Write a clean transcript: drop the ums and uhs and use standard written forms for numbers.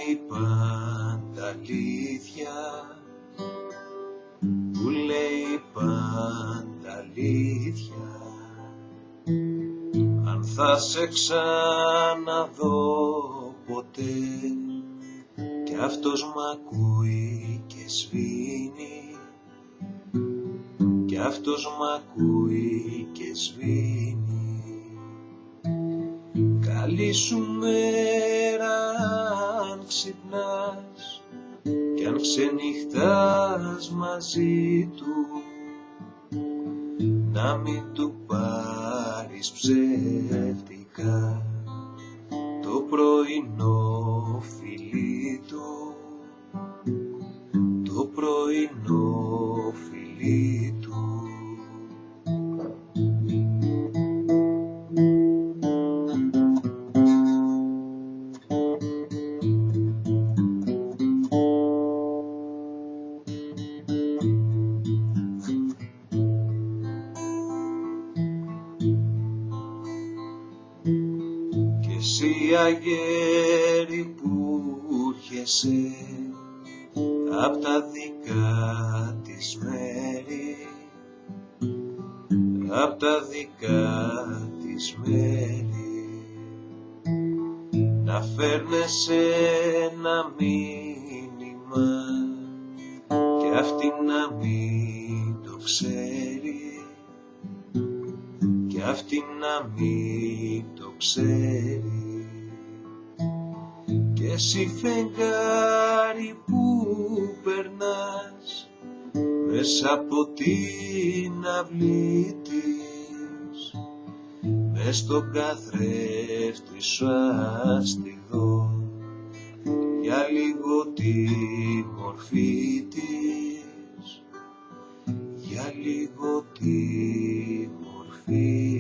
λέει πάντα αλήθεια, που λέει πάντα αλήθεια. Αν θα σε ξαναδώ ποτέ, κι αυτός μ' ακούει και σβήνει, κι αυτός μ' ακούει και σβήνει. Καλή σου μέρα αν ξυπνάς, κι αν ξενυχτάς μαζί του, να μην του πάρεις ψεύτικα το πρωινό φιλί του, το πρωινό φιλί του. Εσύ αγέρι που έρχεσαι απ' τα δικά της μέρη, απ' τα δικά της μέρη, να φέρνεσαι ένα μήνυμα κι αυτή να μην το ξέρει, κι αυτή να μην το ξέρει. Και εσύ φεγγάρι που περνάς μέσα από την αυλή της, μες στον καθρέφτη σου ας τη δω για λίγο τη μορφή της, για λίγο τη μορφή.